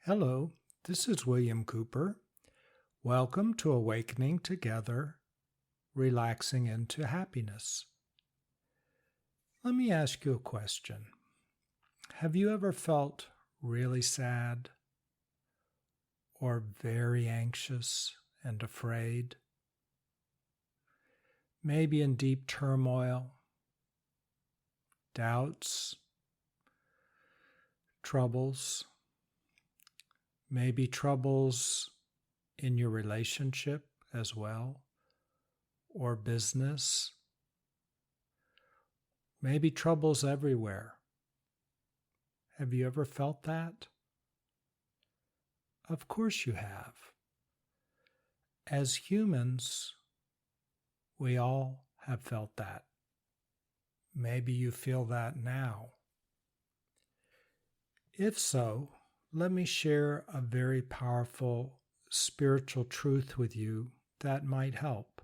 Hello, this is William Cooper. Welcome to Awakening Together, Relaxing into Happiness. Let me ask you a question. Have you ever felt really sad or very anxious and afraid? Maybe in deep turmoil, doubts, troubles, maybe troubles in your relationship as well, or business, maybe troubles everywhere. Have you ever felt that? Of course you have. As humans, we all have felt that. Maybe you feel that now. If so, let me share a very powerful spiritual truth with you that might help.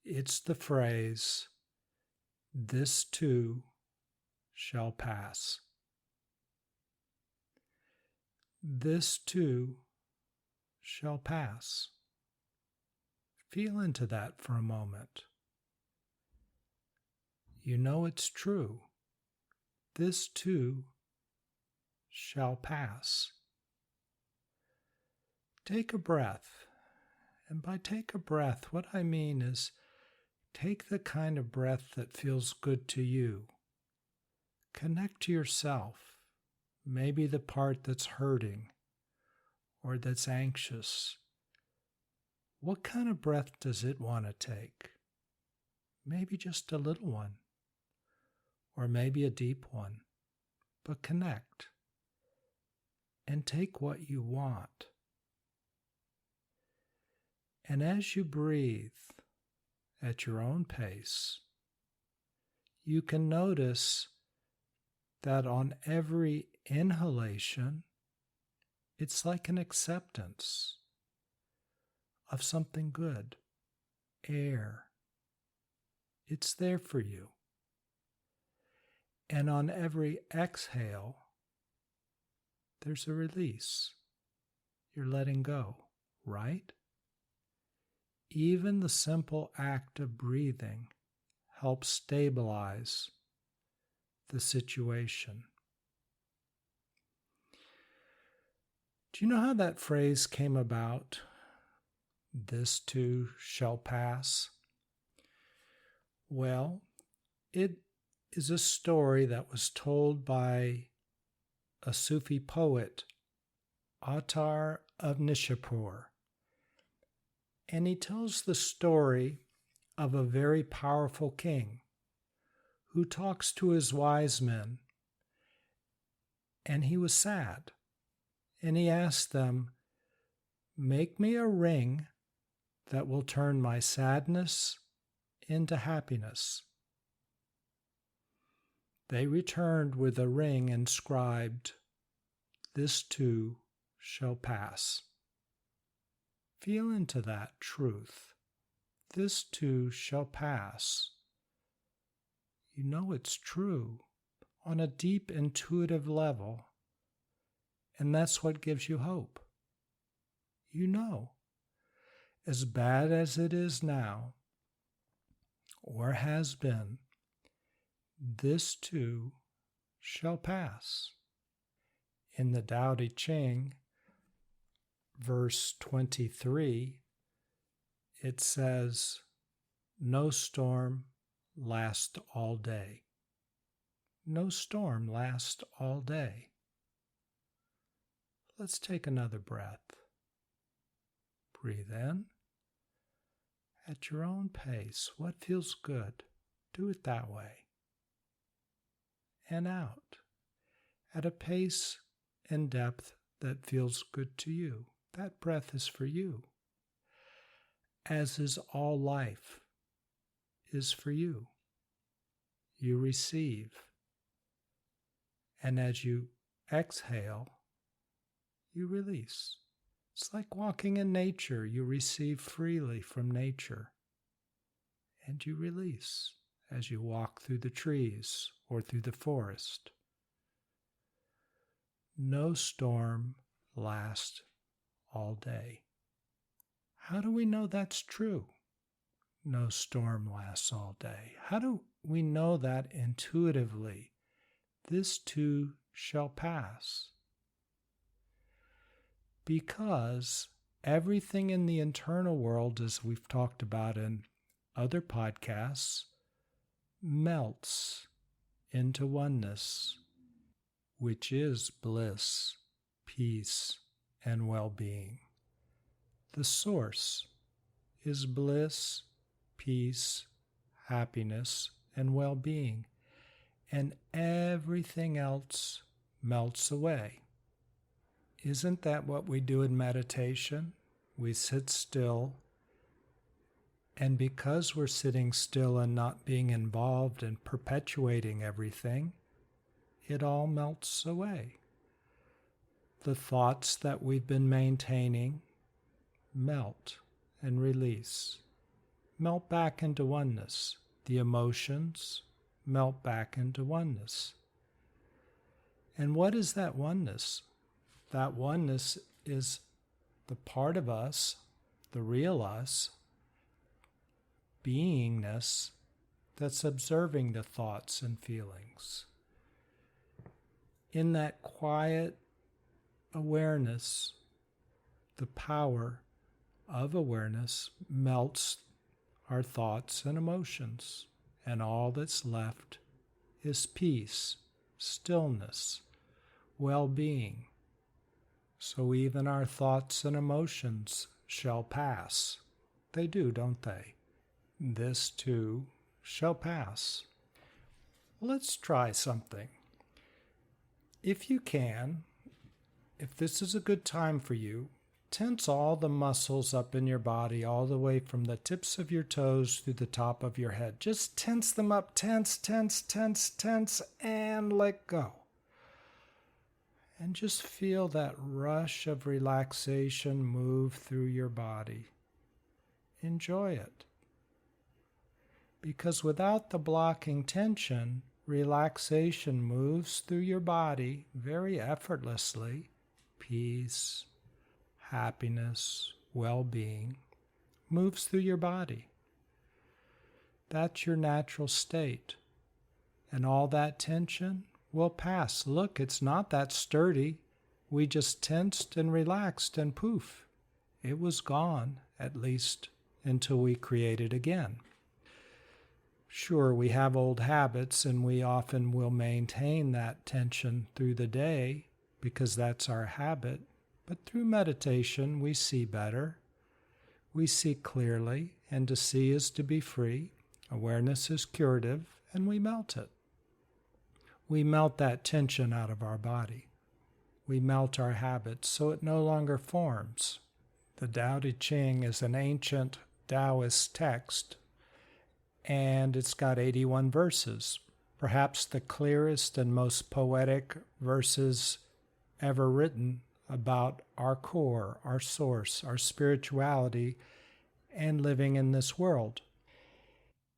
It's the phrase, "This too shall pass." This too shall pass. Feel into that for a moment. You know it's true. This too shall pass. Take a breath. And by take a breath, what I mean is take the kind of breath that feels good to you. Connect to yourself, maybe the part that's hurting or that's anxious. What kind of breath does it want to take? Maybe just a little one, or maybe a deep one, but connect. And take what you want. And as you breathe at your own pace, you can notice that on every inhalation, it's like an acceptance of something good, air. It's there for you. And on every exhale, there's a release. You're letting go, right? Even the simple act of breathing helps stabilize the situation. Do you know how that phrase came about? This too shall pass. Well, it is a story that was told by a Sufi poet, Attar of Nishapur. And he tells the story of a very powerful king who talks to his wise men. And he was sad. And he asked them, "Make me a ring that will turn my sadness into happiness." They returned with a ring inscribed, "This too shall pass." Feel into that truth. This too shall pass. You know it's true on a deep intuitive level, and that's what gives you hope. You know, as bad as it is now, or has been, this too shall pass. In the Tao Te Ching, verse 23, it says, "No storm lasts all day." No storm lasts all day. Let's take another breath. Breathe in. At your own pace, what feels good? Do it that way. And out at a pace and depth that feels good to you. That breath is for you, as is all life is for you. You receive, and as you exhale, you release. It's like walking in nature. You receive freely from nature, and you release as you walk through the trees or through the forest. no storm lasts all day. How do we know that's true? No storm lasts all day. How do we know that intuitively? This too shall pass. Because everything in the internal world, as we've talked about in other podcasts, melts into oneness, which is bliss, peace, and well-being. The source is bliss, peace, happiness, and well-being, and everything else melts away. Isn't that what we do in meditation? We sit still, and because we're sitting still and not being involved and perpetuating everything, it all melts away. The thoughts that we've been maintaining melt and release, melt back into oneness. The emotions melt back into oneness. And what is that oneness? That oneness is the part of us, the real us, beingness, that's observing the thoughts and feelings. In that quiet awareness, the power of awareness melts our thoughts and emotions, and all that's left is peace, stillness, well-being. So even our thoughts and emotions shall pass. They do, don't they? This too shall pass. Let's try something. If you can, if this is a good time for you, tense all the muscles up in your body, all the way from the tips of your toes to the top of your head. Just tense them up, tense, tense, tense, tense, and let go. And just feel that rush of relaxation move through your body. Enjoy it. Because without the blocking tension, relaxation moves through your body very effortlessly. Peace, happiness, well-being moves through your body. That's your natural state. And all that tension will pass. Look, it's not that sturdy. We just tensed and relaxed and poof, it was gone, at least until we create it again. Sure, we have old habits and we often will maintain that tension through the day because that's our habit. But through meditation, we see better. We see clearly, and to see is to be free. Awareness is curative, and we melt it. We melt that tension out of our body. We melt our habits so it no longer forms. The Tao Te Ching is an ancient Taoist text, and it's got 81 verses, perhaps the clearest and most poetic verses ever written about our core, our source, our spirituality, and living in this world.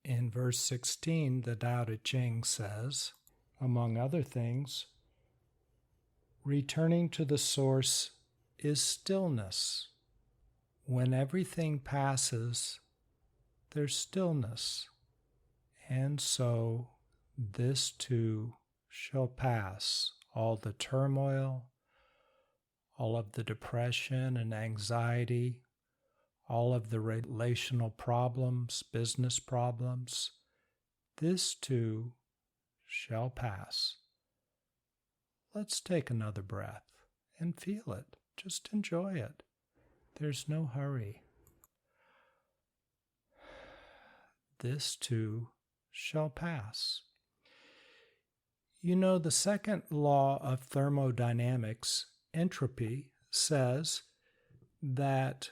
In verse 16, the Tao Te Ching says, among other things, returning to the source is stillness. When everything passes, there's stillness. And so this too shall pass. All the turmoil, all of the depression and anxiety, all of the relational problems, business problems, this too shall pass. Let's take another breath and feel it. Just enjoy it. There's no hurry. This too shall pass. You know, the second law of thermodynamics, entropy, says that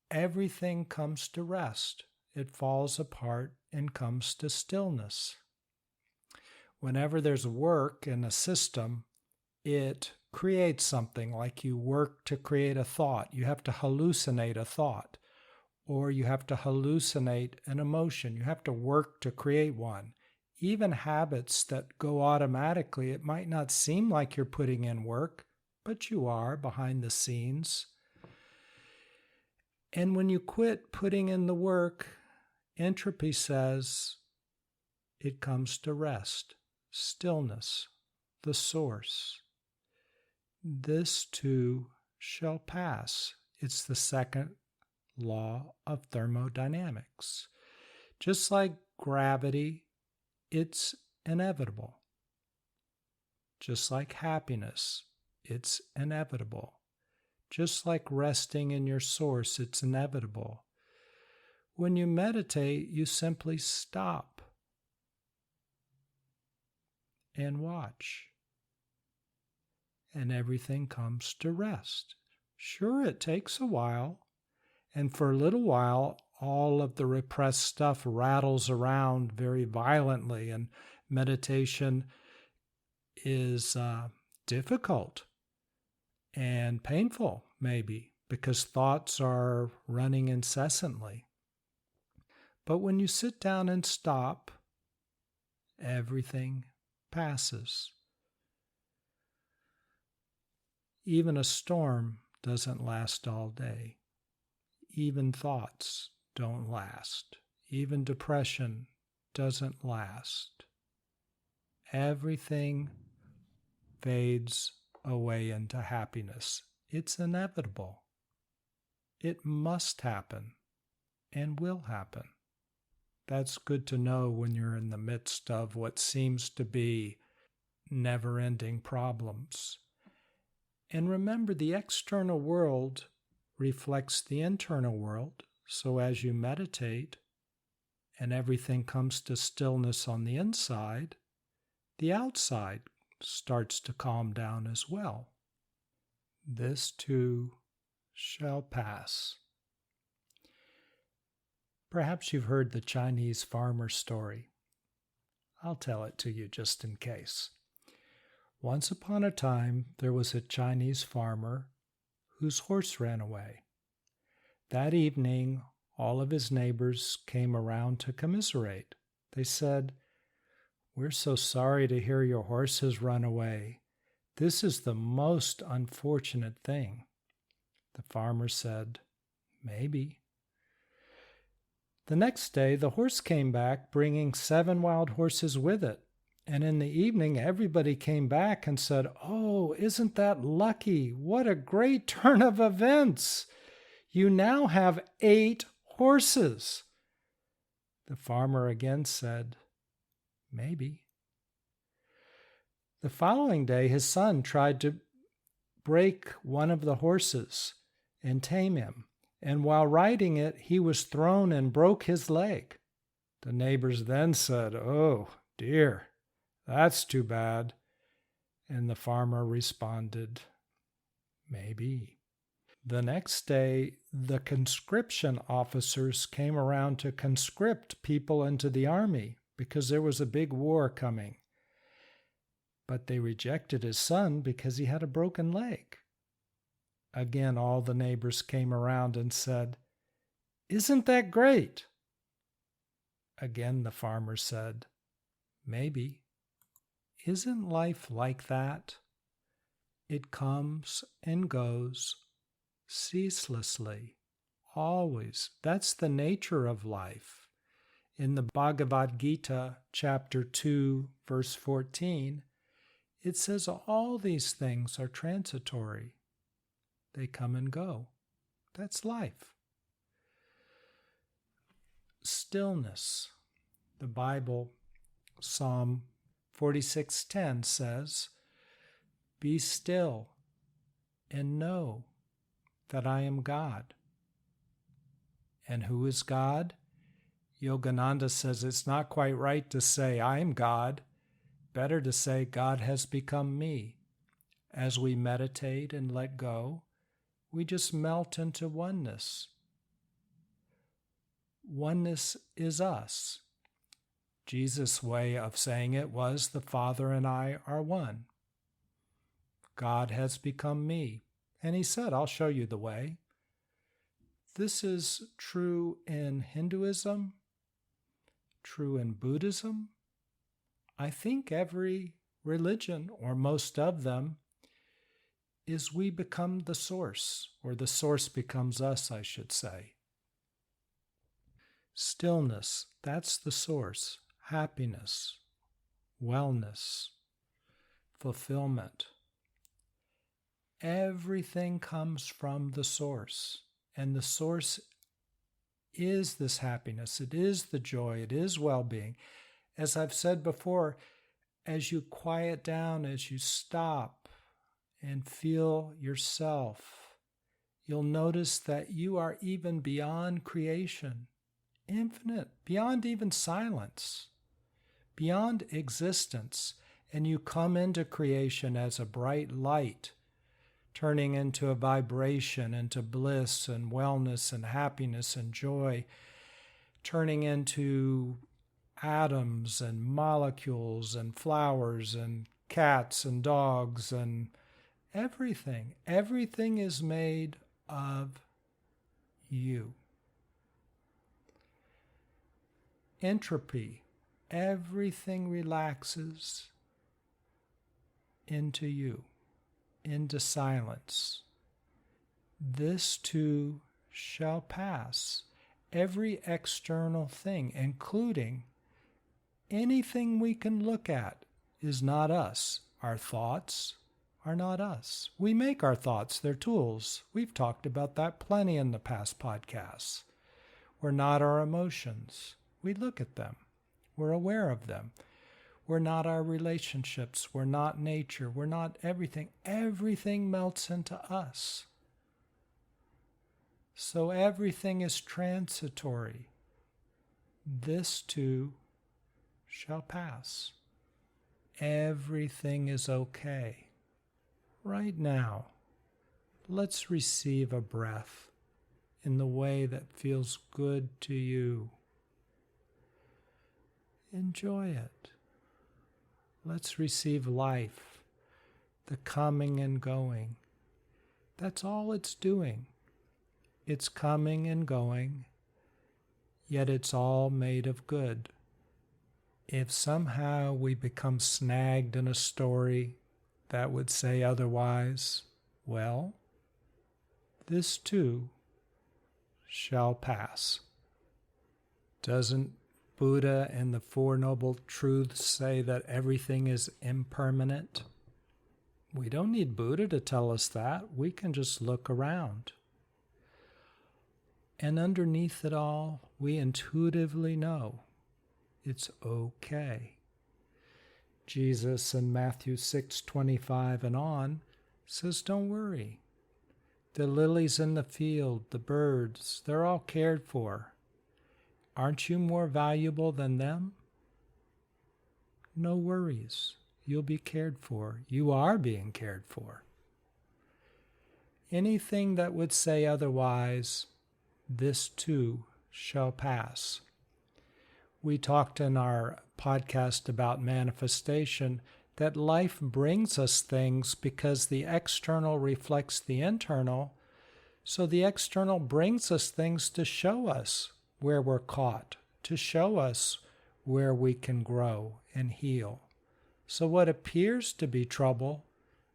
everything comes to rest. It falls apart and comes to stillness. Whenever there's work in a system, it creates something, like you work to create a thought. You have to hallucinate a thought, or you have to hallucinate an emotion. You have to work to create one. even habits that go automatically, it might not seem like you're putting in work, but you are behind the scenes. And when you quit putting in the work, entropy says it comes to rest, stillness, the source. This too shall pass. It's the second law of thermodynamics. Just like gravity, it's inevitable. Just like happiness, it's inevitable. Just like resting in your source, it's inevitable. When you meditate, you simply stop and watch, and everything comes to rest. Sure, it takes a while, and for a little while, all of the repressed stuff rattles around very violently, and meditation is difficult and painful, maybe, because thoughts are running incessantly. But when you sit down and stop, everything passes. Even a storm doesn't last all day. Even thoughts don't last. Even depression doesn't last. Everything fades away into happiness. It's inevitable. It must happen and will happen. That's good to know when you're in the midst of what seems to be never-ending problems. And remember, the external world reflects the internal world. So as you meditate and everything comes to stillness on the inside, the outside starts to calm down as well. This too shall pass. Perhaps you've heard the Chinese farmer story. I'll tell it to you just in case. Once upon a time, there was a Chinese farmer whose horse ran away. That evening, all of his neighbors came around to commiserate. They said, "We're so sorry to hear your horse has run away. This is the most unfortunate thing." The farmer said, "Maybe." The next day, the horse came back, bringing 7 wild horses with it. And in the evening, everybody came back and said, "Oh, isn't that lucky? What a great turn of events! You now have 8 horses." The farmer again said, "Maybe." The following day, his son tried to break one of the horses and tame him. And while riding it, he was thrown and broke his leg. The neighbors then said, "Oh, dear, that's too bad." And the farmer responded, "Maybe." The next day, the conscription officers came around to conscript people into the army because there was a big war coming. But they rejected his son because he had a broken leg. Again, all the neighbors came around and said, "Isn't that great?" Again, the farmer said, "Maybe." Isn't life like that? It comes and goes ceaselessly, always. That's the nature of life. In the Bhagavad Gita, chapter 2, verse 14, it says all these things are transitory. They come and go. That's life. Stillness. The Bible, Psalm 46:10 says, "Be still and know that I am God." And who is God? Yogananda says it's not quite right to say I am God. Better to say God has become me. As we meditate and let go, we just melt into oneness. Oneness is us. Jesus' way of saying it was, "The Father and I are one." God has become me. And he said, "I'll show you the way." This is true in Hinduism, true in Buddhism, I think every religion, or most of them, is we become the source, or the source becomes us, I should say. Stillness, that's the source. Happiness, wellness, fulfillment. Everything comes from the source, and the source is this happiness. It is the joy. It is well-being. As I've said before, as you quiet down, as you stop and feel yourself, you'll notice that you are even beyond creation, infinite, beyond even silence, beyond existence, and you come into creation as a bright light, turning into a vibration, into bliss and wellness and happiness and joy, turning into atoms and molecules and flowers and cats and dogs and everything. Everything is made of you. Entropy. Everything relaxes into you, into silence. This too shall pass. Every external thing, including anything we can look at, is not us. Our thoughts are not us. We make our thoughts, they're tools. We've talked about that plenty in the past podcasts. We're not our emotions. We look at them. We're aware of them. We're not our relationships. We're not nature. We're not everything. Everything melts into us. So everything is transitory. This too shall pass. Everything is okay. Right now, let's receive a breath in the way that feels good to you. Enjoy it. Let's receive life, the coming and going. That's all it's doing. It's coming and going, yet it's all made of good. If somehow we become snagged in a story that would say otherwise, well, this too shall pass. Doesn't Buddha and the Four Noble Truths say that everything is impermanent? We don't need Buddha to tell us that. We can just look around. And underneath it all, we intuitively know it's okay. Jesus in Matthew 6:25 and on says, don't worry. The lilies in the field, the birds, they're all cared for. Aren't you more valuable than them? No worries. You'll be cared for. You are being cared for. Anything that would say otherwise, this too shall pass. We talked in our podcast about manifestation that life brings us things because the external reflects the internal. So the external brings us things to show us where we're caught, to show us where we can grow and heal. So what appears to be trouble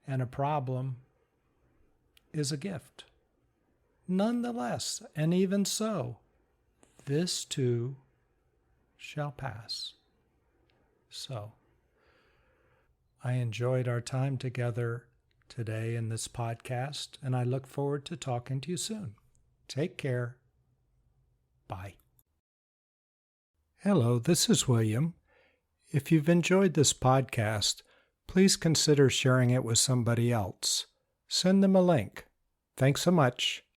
and a problem is a gift. Nonetheless, and even so, this too shall pass. So, I enjoyed our time together today in this podcast, and I look forward to talking to you soon. Take care. Bye. Hello, this is William. If you've enjoyed this podcast, please consider sharing it with somebody else. Send them a link. Thanks so much.